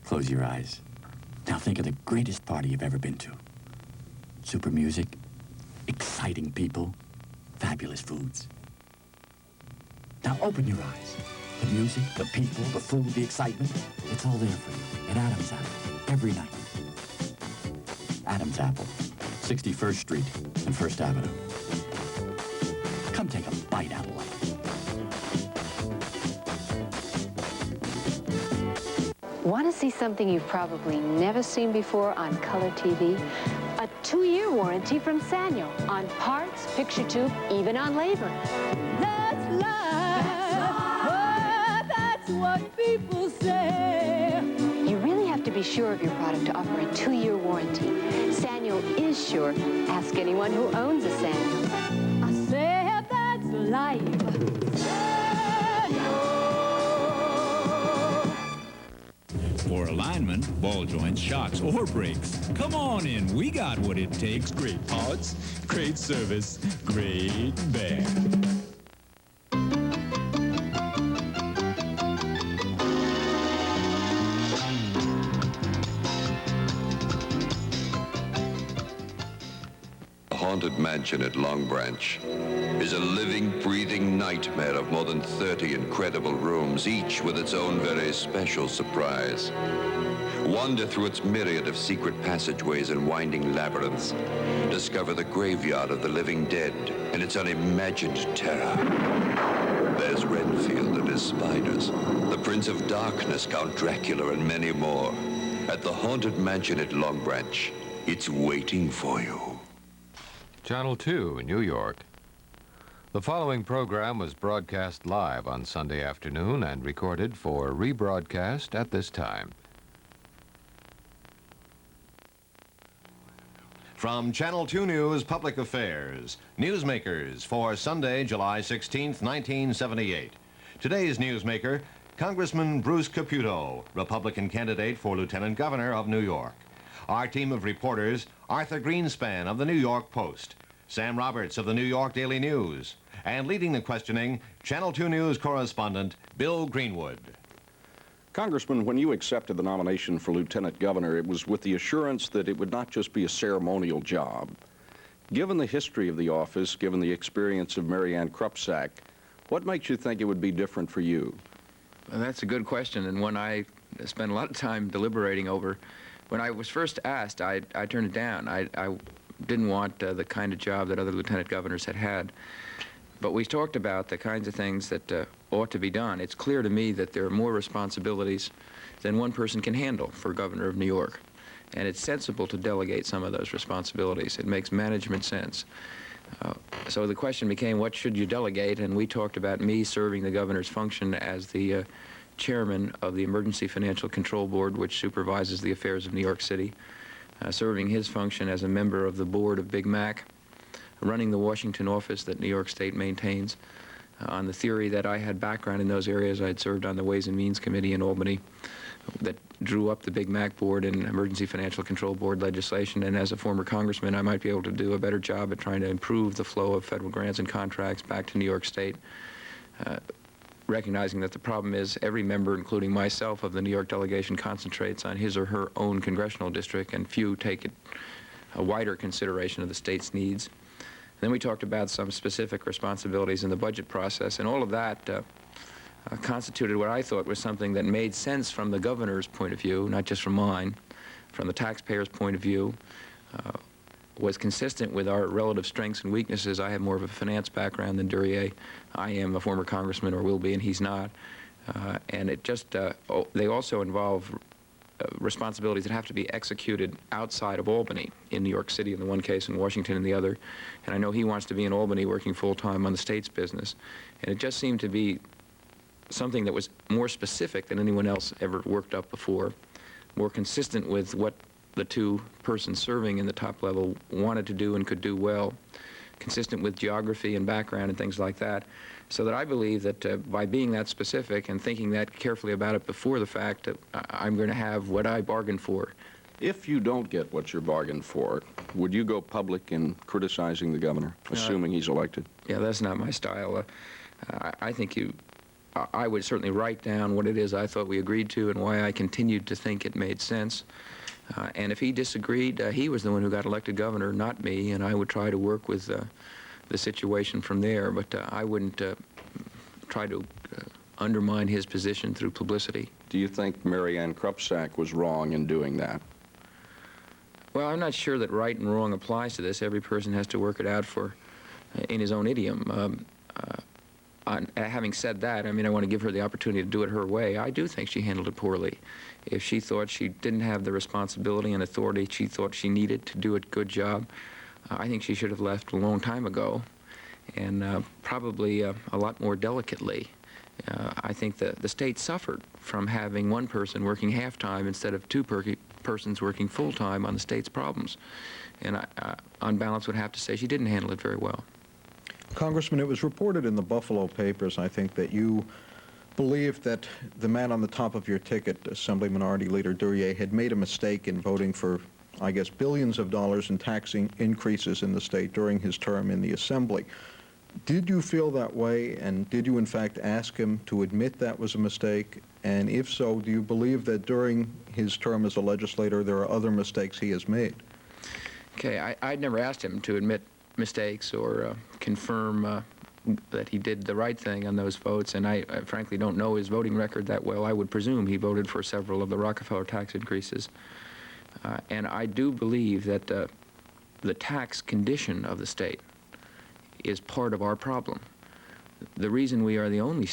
Close your eyes. Now think of the greatest party you've ever been to. Super music, exciting people, fabulous foods. Now open your eyes. The music, the people, the food, the excitement, it's all there for you at Adam's Apple, every night. Adam's Apple, 61st Street and 1st Avenue. Come take a bite out of life. Want to see something you've probably never seen before on color TV? A 2-year warranty from Sanyo on parts, picture tube, even on labor. That's life. Oh, that's what people say. You really have to be sure of your product to offer a 2-year warranty. Sanyo is sure. Ask anyone who owns a Sanyo. I said that's life. For alignment, ball joints, shocks, or brakes, come on in. We got what it takes. Great parts, great service, great bear. The Haunted Mansion at Long Branch is a living, breathing nightmare of more than 30 incredible rooms, each with its own very special surprise. Wander through its myriad of secret passageways and winding labyrinths. Discover the graveyard of the living dead and its unimagined terror. There's Renfield and his spiders, the Prince of Darkness, Count Dracula, and many more. At the Haunted Mansion at Long Branch, it's waiting for you. Channel 2, New York. The following program was broadcast live on Sunday afternoon and recorded for rebroadcast at this time. From Channel 2 News Public Affairs, Newsmakers for Sunday, July 16th, 1978. Today's newsmaker, Congressman Bruce Caputo, Republican candidate for Lieutenant Governor of New York. Our team of reporters, Arthur Greenspan of the New York Post, Sam Roberts of the New York Daily News, and leading the questioning, Channel 2 News correspondent Bill Greenwood. Congressman, when you accepted the nomination for Lieutenant Governor, it was with the assurance that it would not just be a ceremonial job. Given the history of the office, given the experience of Mary Ann Krupsack, what makes you think it would be different for you? Well, that's a good question, and one I spent a lot of time deliberating over. When I was first asked, I turned it down. I didn't want the kind of job that other lieutenant governors had had. But we talked about the kinds of things that ought to be done. It's clear to me that there are more responsibilities than one person can handle for governor of New York. And it's sensible to delegate some of those responsibilities. It makes management sense. So the question became, what should you delegate? And we talked about me serving the governor's function as the chairman of the Emergency Financial Control Board, which supervises the affairs of New York City, serving his function as a member of the board of Big Mac, running the Washington office that New York State maintains. On the theory that I had background in those areas, I had served on the Ways and Means Committee in Albany that drew up the Big Mac Board and Emergency Financial Control Board legislation, and as a former congressman, I might be able to do a better job at trying to improve the flow of federal grants and contracts back to New York State, recognizing that the problem is every member, including myself, of the New York delegation concentrates on his or her own congressional district, and few take a wider consideration of the state's needs. Then we talked about some specific responsibilities in the budget process, and all of that constituted what I thought was something that made sense from the governor's point of view, not just from mine, from the taxpayer's point of view, was consistent with our relative strengths and weaknesses. I have more of a finance background than Duryea. I am a former congressman, or will be, and he's not. And it just, they also involve responsibilities that have to be executed outside of Albany, in New York City in the one case, and Washington in the other. And I know he wants to be in Albany working full-time on the state's business. And it just seemed to be something that was more specific than anyone else ever worked up before, more consistent with what the two persons serving in the top level wanted to do and could do well, consistent with geography and background and things like that. So that I believe that by being that specific and thinking that carefully about it before the fact, I'm going to have what I bargained for. If you don't get what you bargained for, would you go public in criticizing the governor, assuming he's elected? Yeah, that's not my style. I think I would certainly write down what it is I thought we agreed to and why I continued to think it made sense. And if he disagreed, he was the one who got elected governor, not me, and I would try to work with the situation from there, but I wouldn't try to undermine his position through publicity. Do you think Mary Ann Krupsack was wrong in doing that? Well, I'm not sure that right and wrong applies to this. Every person has to work it out in his own idiom. Having said that, I mean, I want to give her the opportunity to do it her way. I do think she handled it poorly. If she thought she didn't have the responsibility and authority she thought she needed to do a good job, I think she should have left a long time ago, and probably a lot more delicately. I think the state suffered from having one person working half-time instead of two persons working full-time on the state's problems. And I, on balance, would have to say she didn't handle it very well. Congressman, it was reported in the Buffalo papers, I think, that you believed that the man on the top of your ticket, Assembly Minority Leader Duryea, had made a mistake in voting for, I guess, billions of dollars in taxing increases in the state during his term in the Assembly. Did you feel that way, and did you in fact ask him to admit that was a mistake? And if so, do you believe that during his term as a legislator there are other mistakes he has made? Okay, I'd never asked him to admit mistakes or confirm that he did the right thing on those votes, and I frankly don't know his voting record that well. I would presume he voted for several of the Rockefeller tax increases. And I do believe that the tax condition of the state is part of our problem. The reason we are the only